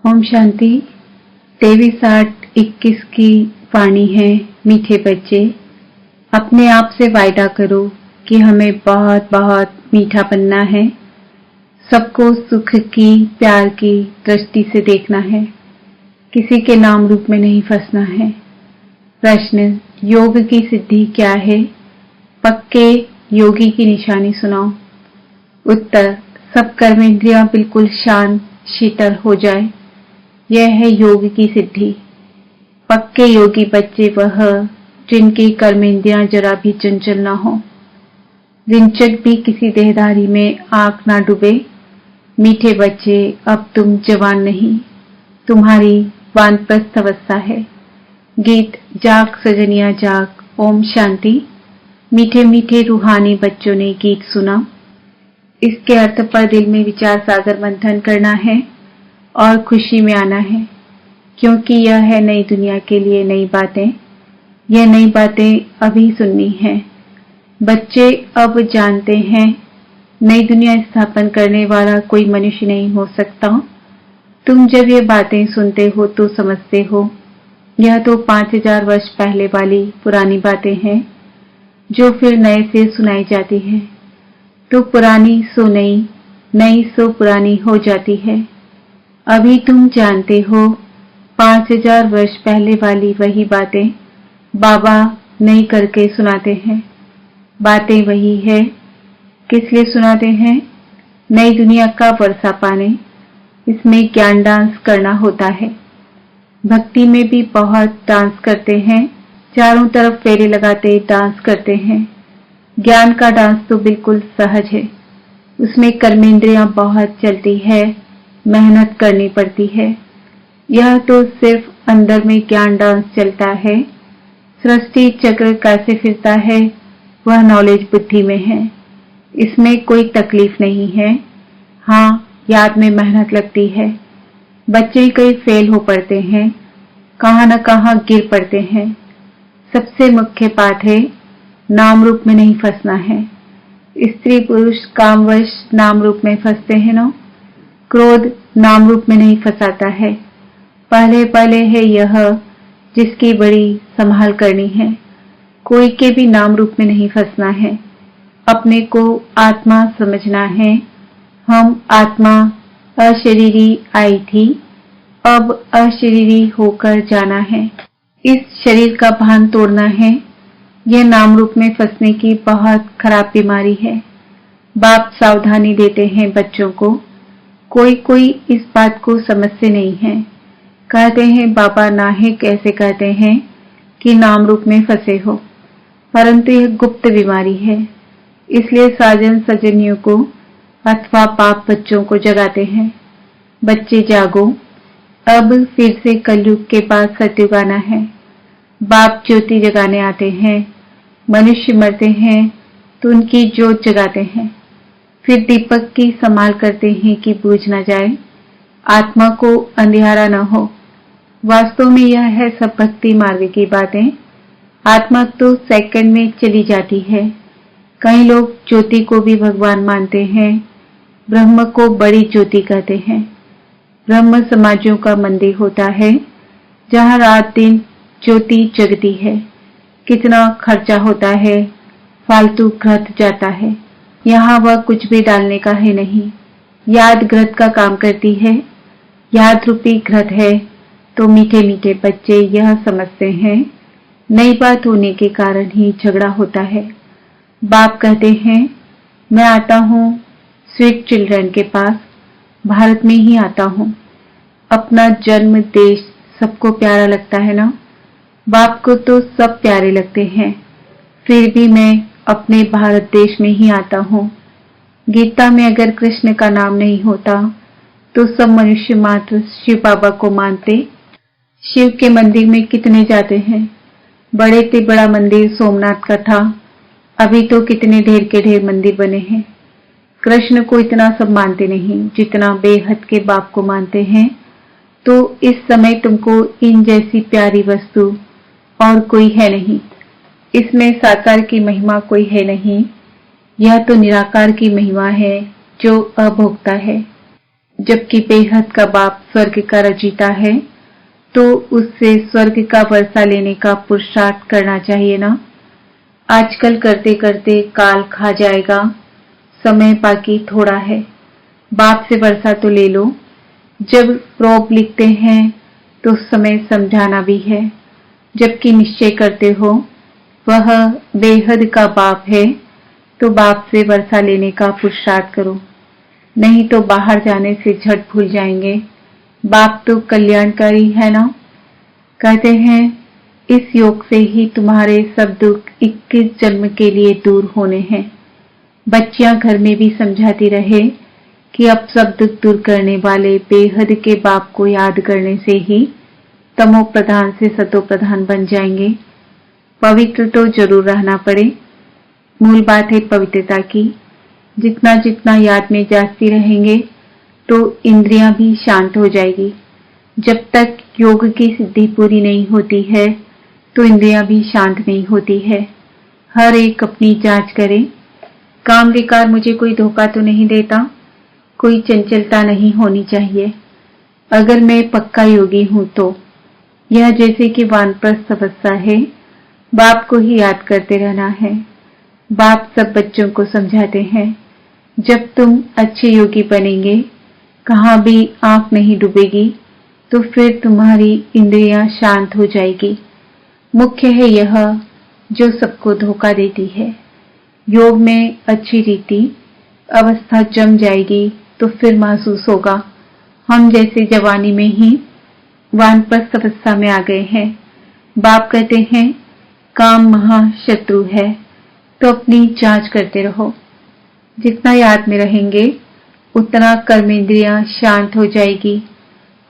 ओम शांति। 23-8-21 की वाणी है। मीठे बच्चे, अपने आप से वायदा करो कि हमें बहुत बहुत मीठा बनना है। सबको सुख की, प्यार की दृष्टि से देखना है। किसी के नाम रूप में नहीं फंसना है। प्रश्न, योग की सिद्धि क्या है? पक्के योगी की निशानी सुनाओ। उत्तर, सब कर्मेंद्रियां बिल्कुल शांत शीतल हो जाए, यह है योग की सिद्धि। पक्के योगी बच्चे वह जिनकी कर्मेंद्रियां जरा भी चंचल न हो, रिंचक भी किसी देहधारी में आंख ना डूबे। मीठे बच्चे, अब तुम जवान नहीं, तुम्हारी वानप्रस्थ अवस्था है। गीत जाग सजनिया जाग। ओम शांति। मीठे मीठे रूहानी बच्चों ने गीत सुना। इसके अर्थ पर दिल में विचार सागर मंथन करना है और खुशी में आना है, क्योंकि यह है नई दुनिया के लिए नई बातें। यह नई बातें अभी सुननी है। बच्चे अब जानते हैं नई दुनिया स्थापन करने वाला कोई मनुष्य नहीं हो सकता। तुम जब ये बातें सुनते हो तो समझते हो यह तो 5000 वर्ष पहले वाली पुरानी बातें हैं जो फिर नए से सुनाई जाती है। तो पुरानी सो नई, नई सो पुरानी हो जाती है। अभी तुम जानते हो 5000 वर्ष पहले वाली वही बातें बाबा नई करके सुनाते हैं। बातें वही है। किस लिए सुनाते हैं? नई दुनिया का वर्षा पाने। इसमें ज्ञान डांस करना होता है। भक्ति में भी बहुत डांस करते हैं, चारों तरफ फेरे लगाते डांस करते हैं। ज्ञान का डांस तो बिल्कुल सहज है। उसमें कर्मेंद्रियां बहुत चलती है, मेहनत करनी पड़ती है। यह तो सिर्फ अंदर में ज्ञान डांस चलता है। सृष्टि चक्र कैसे फिरता है वह नॉलेज बुद्धि में है। इसमें कोई तकलीफ नहीं है। हाँ, याद में मेहनत लगती है। बच्चे कई फेल हो पड़ते हैं, कहाँ न कहाँ गिर पड़ते हैं। सबसे मुख्य बात है नाम रूप में नहीं फंसना है। स्त्री पुरुष कामवश नाम रूप में फंसते हैं ना। क्रोध नाम रूप में नहीं फंसाता है। पहले पहले है यह जिसकी बड़ी संभाल करनी है। कोई के भी नाम रूप में नहीं फंसना है। अपने को आत्मा समझना है। हम आत्मा अशरीरी आई थी, अब अशरीरी होकर जाना है। इस शरीर का भान तोड़ना है। यह नाम रूप में फंसने की बहुत खराब बीमारी है। बाप सावधानी देते हैं बच्चों को। कोई कोई इस बात को समझते नहीं है। कहते हैं बाबा नाहे कैसे कहते हैं कि नाम रूप में फंसे हो, परंतु यह गुप्त बीमारी है। इसलिए साजन सजनियों को अथवा पाप बच्चों को जगाते हैं। बच्चे जागो, अब फिर से कलयुग के बाद सतयुग आना है। बाप ज्योति जगाने आते हैं। मनुष्य मरते हैं तो उनकी जोत जगाते हैं। फिर दीपक की संभाल करते हैं कि बूझ न जाए, आत्मा को अंधियारा न हो। वास्तव में यह है सब भक्ति मार्ग की बातें। आत्मा तो सेकंड में चली जाती है। कई लोग ज्योति को भी भगवान मानते हैं। ब्रह्म को बड़ी ज्योति कहते हैं। ब्रह्म समाजों का मंदिर होता है जहाँ रात दिन ज्योति जगती है। कितना खर्चा होता है, फालतू घृत जाता है। यहाँ वह कुछ भी डालने का है नहीं। याद घृत का काम करती है। याद रूपी घृत है। तो मीठे मीठे बच्चे यह समझते हैं नई बात होने के कारण ही झगड़ा होता है। बाप कहते हैं मैं आता हूँ स्वीट चिल्ड्रन के पास, भारत में ही आता हूँ। अपना जन्म देश सबको प्यारा लगता है ना। बाप को तो सब प्यारे लगते हैं, फिर भी मैं अपने भारत देश में ही आता हूँ। गीता में अगर कृष्ण का नाम नहीं होता तो सब मनुष्य मात्र शिव बाबा को मानते। शिव के मंदिर में कितने जाते हैं। बड़े से बड़ा मंदिर सोमनाथ का था, अभी तो कितने ढेर के ढेर मंदिर बने हैं। कृष्ण को इतना सब मानते नहीं जितना बेहद के बाप को मानते हैं। तो इस समय तुमको इन जैसी प्यारी वस्तु और कोई है नहीं। इसमें साकार की महिमा कोई है नहीं। यह तो निराकार की महिमा है जो अभोक्ता है। जबकि बेहद का बाप स्वर्ग का रचयिता है, तो उससे स्वर्ग का वर्षा लेने का पुरुषार्थ करना चाहिए ना। आजकल करते करते काल खा जाएगा, समय बाकी थोड़ा है। बाप से वर्षा तो ले लो। जब प्रोब लिखते हैं तो समय समझाना भी है, जबकि निश्चय करते हो वह बेहद का बाप है, तो बाप से वर्षा लेने का पुरुषार्थ करो, नहीं तो बाहर जाने से झट भूल जाएंगे। बाप तो कल्याणकारी है ना। कहते हैं इस योग से ही तुम्हारे सब दुख 21 जन्म के लिए दूर होने हैं। बच्चियां घर में भी समझाती रहे कि अब सब दुख दूर करने वाले बेहद के बाप को याद करने से ही तमो प्रधान से सतो प्रधान बन जाएंगे। पवित्र तो जरूर रहना पड़े, मूल बात है पवित्रता की। जितना जितना याद में जाती रहेंगे तो इंद्रियां भी शांत हो जाएगी। जब तक योग की सिद्धि पूरी नहीं होती है तो इंद्रियां भी शांत नहीं होती है। हर एक अपनी जांच करे, काम विकार मुझे कोई धोखा तो नहीं देता, कोई चंचलता नहीं होनी चाहिए। अगर मैं पक्का योगी हूं तो यह जैसे कि वानप्रस्थ अवस्था है, बाप को ही याद करते रहना है। बाप सब बच्चों को समझाते हैं, जब तुम अच्छे योगी बनेंगे, कहां भी आंख नहीं डूबेगी, तो फिर तुम्हारी इंद्रियां शांत हो जाएगी। मुख्य है यह जो सबको धोखा देती है। योग में अच्छी रीति अवस्था जम जाएगी तो फिर महसूस होगा हम जैसे जवानी में ही वानप्रस्थ अवस्था में आ गए हैं। बाप कहते हैं काम महाशत्रु है, तो अपनी जांच करते रहो। जितना याद में रहेंगे उतना कर्मेंद्रियां शांत हो जाएगी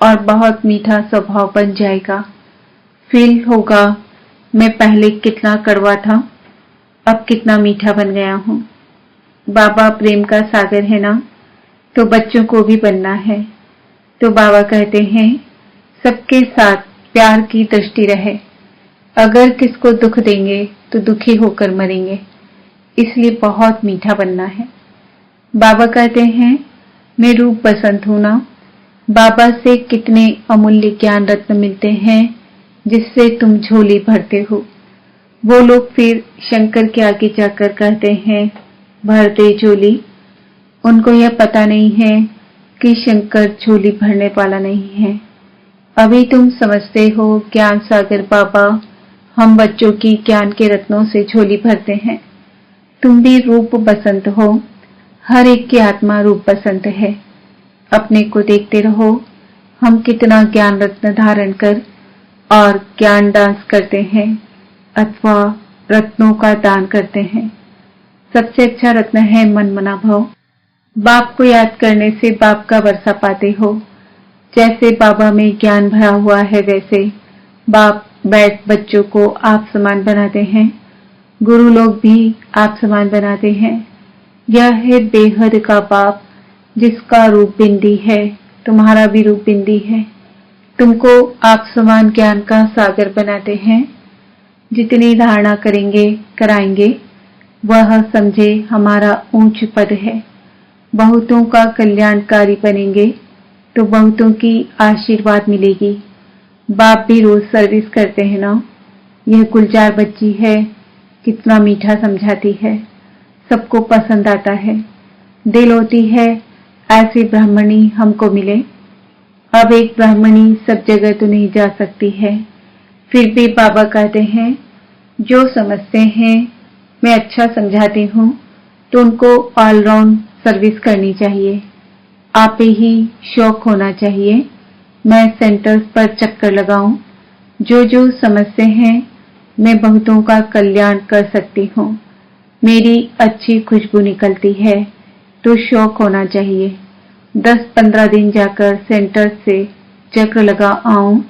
और बहुत मीठा स्वभाव बन जाएगा। फील होगा मैं पहले कितना कड़वा था, अब कितना मीठा बन गया हूँ। बाबा प्रेम का सागर है ना, तो बच्चों को भी बनना है। तो बाबा कहते हैं सबके साथ प्यार की दृष्टि रहे। अगर किसको दुख देंगे तो दुखी होकर मरेंगे, इसलिए बहुत मीठा बनना है। बाबा कहते हैं मैं रूप बसंत हूं ना। बाबा से कितने अमूल्य ज्ञान रत्न मिलते हैं जिससे तुम झोली भरते हो। वो लोग फिर शंकर के आगे जाकर कहते हैं भर दे झोली। उनको यह पता नहीं है कि शंकर झोली भरने वाला नहीं है। अभी तुम समझते हो ज्ञान सागर बाबा हम बच्चों की ज्ञान के रत्नों से झोली भरते हैं। तुम भी रूप बसंत हो, हर एक की आत्मा रूप बसंत है। अपने को देखते रहो हम कितना ज्ञान रत्न धारण कर और ज्ञान डांस करते हैं अथवा रत्नों का दान करते हैं। सबसे अच्छा रत्न है मन मना भव। बाप को याद करने से बाप का वर्षा पाते हो। जैसे बाबा में ज्ञान भरा हुआ है वैसे बाप बैठ बच्चों को आप समान बनाते हैं। गुरु लोग भी आप समान बनाते हैं। यह है बेहद का बाप जिसका रूप बिंदी है, तुम्हारा भी रूप बिंदी है। तुमको आप समान ज्ञान का सागर बनाते हैं। जितनी धारणा करेंगे कराएंगे वह समझे हमारा ऊंच पद है। बहुतों का कल्याणकारी बनेंगे तो बहुतों की आशीर्वाद मिलेगी। बाप भी रोज सर्विस करते हैं ना। यह गुलजार बच्ची है, कितना मीठा समझाती है, सबको पसंद आता है। दिल होती है ऐसी ब्राह्मणी हमको मिले। अब एक ब्राह्मणी सब जगह तो नहीं जा सकती है, फिर भी बाबा कहते हैं जो समझते हैं मैं अच्छा समझाती हूँ तो उनको ऑलराउंड सर्विस करनी चाहिए। आप ही शौक होना चाहिए मैं सेंटर्स पर चक्कर लगाऊं। जो समझते हैं मैं बहुतों का कल्याण कर सकती हूँ। मेरी अच्छी खुशबू निकलती है तो शौक होना चाहिए। 10-15 दिन जाकर सेंटर से चक्र लगा आऊं।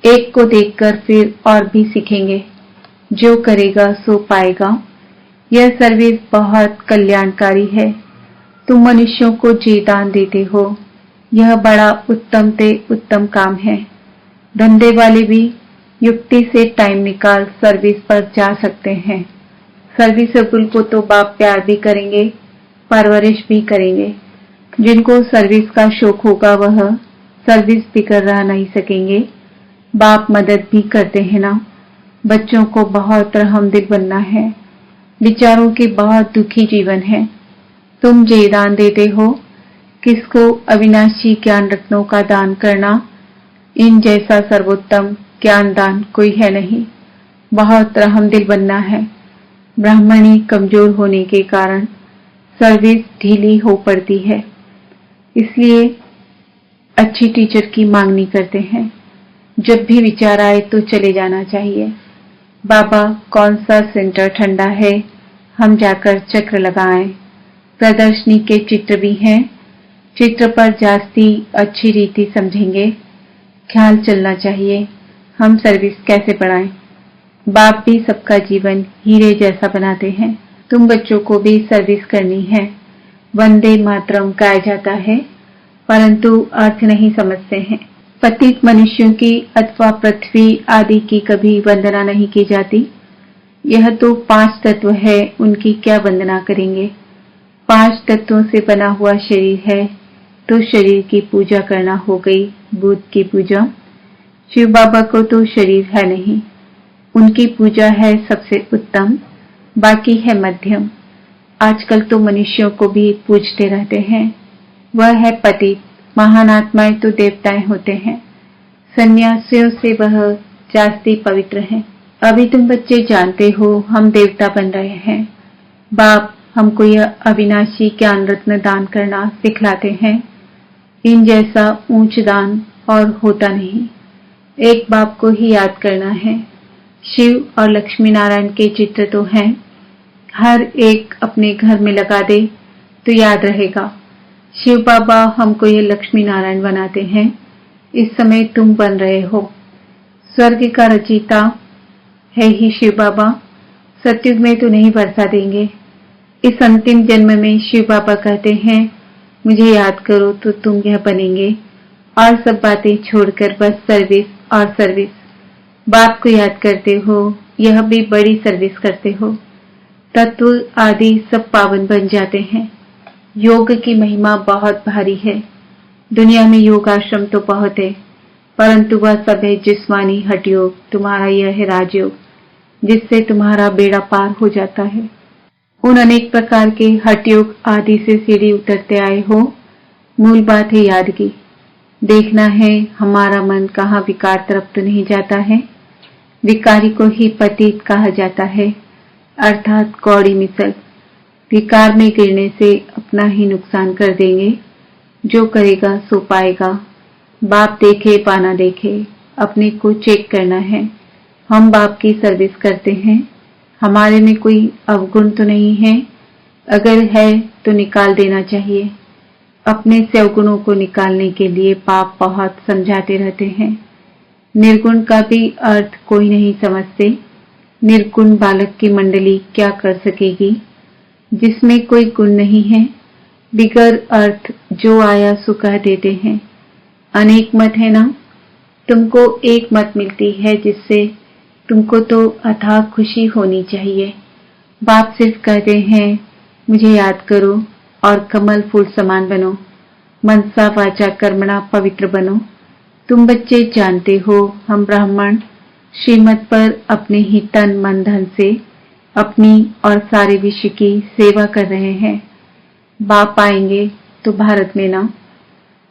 एक को देखकर फिर और भी सीखेंगे। जो करेगा सो पाएगा। यह सर्विस बहुत कल्याणकारी है। तुम मनुष्यों को जे दान देते हो, यह बड़ा उत्तम ते उत्तम काम है। धंधे वाले भी युक्ति से टाइम निकाल सर्विस पर जा सकते हैं। सर्विसेबल को तो बाप प्यार भी करेंगे, परवरिश भी करेंगे। जिनको सर्विस का शौक होगा वह सर्विस भी कर रह नहीं सकेंगे। बाप मदद भी करते हैं ना। बच्चों को बहुत रहमदिल बनना है। बेचारों के बहुत दुखी जीवन है। तुम जे दान देते हो, किसको अविनाशी ज्ञान रत्नों का दान करना, इन जैसा सर्वोत्तम ज्ञान दान कोई है नहीं। बहुत रहमदिल बनना है। ब्राह्मणी कमजोर होने के कारण सर्विस ढीली हो पड़ती है, इसलिए अच्छी टीचर की मांगनी करते हैं। जब भी विचार आए तो चले जाना चाहिए। बाबा कौन सा सेंटर ठंडा है, हम जाकर चक्र लगाएं। प्रदर्शनी के चित्र भी हैं। चित्र पर जास्ती अच्छी रीति समझेंगे। ख्याल चलना चाहिए हम सर्विस कैसे बढ़ाएं। बाप भी सबका जीवन हीरे जैसा बनाते हैं। तुम बच्चों को भी सर्विस करनी है। वंदे मातरम गाया जाता है, परंतु अर्थ नहीं समझते हैं। पतित मनुष्यों की अथवा पृथ्वी आदि की कभी वंदना नहीं की जाती। यह तो 5 तत्व है, उनकी क्या वंदना करेंगे। 5 तत्वों से बना हुआ शरीर है, तो शरीर की पूजा करना हो गई बुद्ध की पूजा। शिव बाबा को तो शरीर है नहीं, उनकी पूजा है सबसे उत्तम, बाकी है मध्यम। आजकल तो मनुष्यों को भी पूजते रहते हैं। वह है पतित। महान आत्माएं तो देवताएं होते हैं। सन्यासियों से वह जास्ती पवित्र हैं। अभी तुम बच्चे जानते हो हम देवता बन रहे हैं। बाप हमको यह अविनाशी ज्ञान रत्न दान करना सिखलाते हैं। इन जैसा ऊंच दान और होता नहीं। एक बाप को ही याद करना है। शिव और लक्ष्मी नारायण के चित्र तो हैं, हर एक अपने घर में लगा दे तो याद रहेगा। शिव बाबा हमको ये लक्ष्मी नारायण बनाते हैं। इस समय तुम बन रहे हो। स्वर्ग का रचयिता है ही शिव बाबा। सतयुग में तो नहीं बरसा देंगे। इस अंतिम जन्म में शिव बाबा कहते हैं मुझे याद करो तो तुम यह बनेंगे, और सब बातें छोड़कर बस सर्विस और सर्विस। बाप को याद करते हो, यह भी बड़ी सर्विस करते हो। तत्व आदि सब पावन बन जाते हैं। योग की महिमा बहुत भारी है। दुनिया में योग आश्रम तो बहुत है, परंतु वह सब है जिस्मानी हठ योग। तुम्हारा यह है राजयोग, जिससे तुम्हारा बेड़ा पार हो जाता है। उन अनेक प्रकार के हठ योग आदि से सीढ़ी उतरते आए हो। मूल बात है यादगी। देखना है हमारा मन कहाँ विकार तरफ तो नहीं जाता है। विकारी को ही पतित कहा जाता है, अर्थात कौड़ी मिसल। विकार में गिरने से अपना ही नुकसान कर देंगे। जो करेगा सो पाएगा। बाप देखे पाना देखे, अपने को चेक करना है। हम बाप की सर्विस करते हैं। हमारे में कोई अवगुण तो नहीं है। अगर है तो निकाल देना चाहिए। अपने से अवगुणों को निकालने के लिए बाप बहुत समझाते रहते हैं। निर्गुण का भी अर्थ कोई नहीं समझते। निर्गुण बालक की मंडली क्या कर सकेगी, जिसमें कोई गुण नहीं है। बिगर अर्थ जो आया सो कह देते हैं। अनेक मत है ना। तुमको एक मत मिलती है, जिससे तुमको तो अथाह खुशी होनी चाहिए। बाप सिर्फ कहते हैं मुझे याद करो और कमल फूल समान बनो। मनसा वाचा कर्मणा पवित्र बनो। तुम बच्चे जानते हो हम ब्राह्मण श्रीमत पर अपने ही तन मन धन से अपनी और सारे विश्व की सेवा कर रहे हैं। बाप आएंगे तो भारत में ना।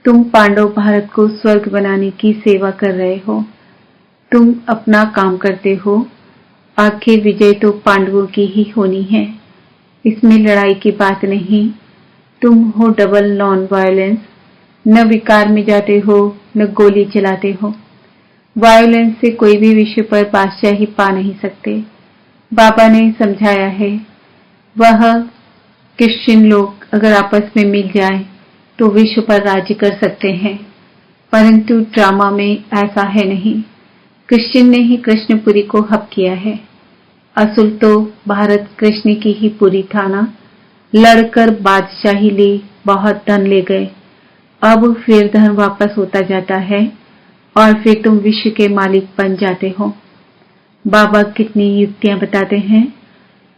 तुम पांडव भारत को स्वर्ग बनाने की सेवा कर रहे हो। तुम अपना काम करते हो। आखिर विजय तो पांडवों की ही होनी है। इसमें लड़ाई की बात नहीं। तुम हो डबल नॉन वायलेंस। न विकार में जाते हो, न गोली चलाते हो। वायलेंस से कोई भी विश्व पर बादशाही पा नहीं सकते। बाबा ने समझाया है। वह क्रिश्चियन लोग अगर आपस में मिल जाएं तो विश्व पर राज्य कर सकते हैं, परंतु ड्रामा में ऐसा है नहीं। कृष्ण ने ही कृष्णपुरी को हक किया है। असुल तो भारत कृष्ण की ही पुरी था ना। लड़कर बादशाही ली, बहुत धन ले गए। अब फिर धन वापस होता जाता है और फिर तुम विश्व के मालिक बन जाते हो। बाबा कितनी युक्तियां बताते हैं।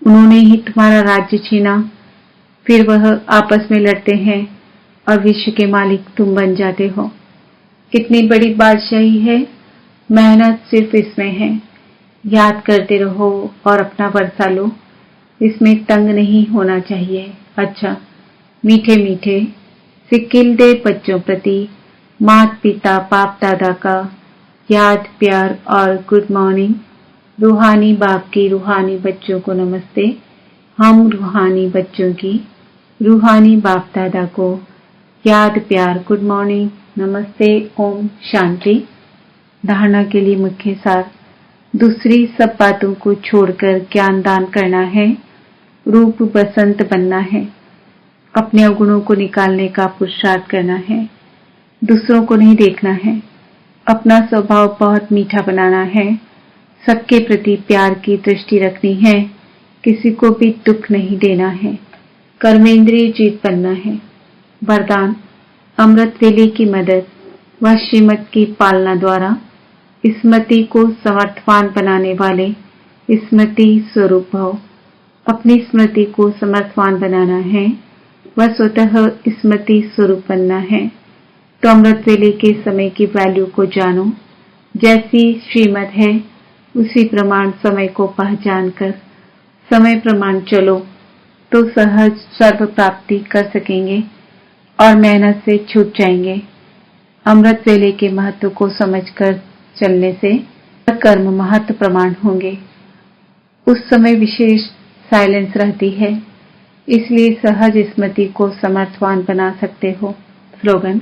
उन्होंने ही तुम्हारा राज्य छीना, फिर वह आपस में लड़ते हैं और विश्व के मालिक तुम बन जाते हो। कितनी बड़ी बादशाही है, मेहनत सिर्फ इसमें है। याद करते रहो और अपना वर्षा लो, इसमें तंग नहीं होना चाहिए। अच्छा, मीठे मीठे सिक्किलदे बच्चों प्रति माता पिता बाप दादा का याद प्यार और गुड मॉर्निंग। रूहानी बाप की रूहानी बच्चों को नमस्ते। हम रूहानी बच्चों की रूहानी बाप दादा को याद प्यार गुड मॉर्निंग नमस्ते। ओम शांति। धारणा के लिए मुख्य सार। दूसरी सब बातों को छोड़कर ज्ञान दान करना है। रूप बसंत बनना है। अपने अवगुणों को निकालने का पुरुषार्थ करना है। दूसरों को नहीं देखना है। अपना स्वभाव बहुत मीठा बनाना है। सबके प्रति प्यार की दृष्टि रखनी है। किसी को भी दुख नहीं देना है। कर्मेंद्रिय जीत बनना है। वरदान। अमृत वेले की मदद व श्रीमत की पालना द्वारा स्मृति को समर्थवान बनाने वाले स्मृति स्वरूप भव। अपनी स्मृति को समर्थवान बनाना है व स्वतः स्मृति स्वरूप बनना है। तो अमृत वेले के समय की वैल्यू को जानो। जैसी श्रीमत है उसी प्रमाण समय को पहचान कर समय प्रमाण चलो तो सहज सर्व प्राप्ति कर सकेंगे और मेहनत से छूट जाएंगे। अमृत वेले के महत्व को समझकर चलने से कर्म महत्व प्रमाण होंगे। उस समय विशेष साइलेंस रहती है, इसलिए सहज स्मृति को समर्थवान बना सकते हो। स्लोगन।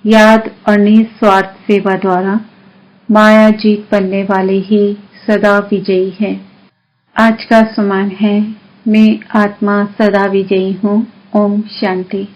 याद और निस्वार्थ सेवा द्वारा माया जीत बनने वाले ही सदा विजयी है। आज का सम्मान है, मैं आत्मा सदा विजयी हूँ। ओम शांति।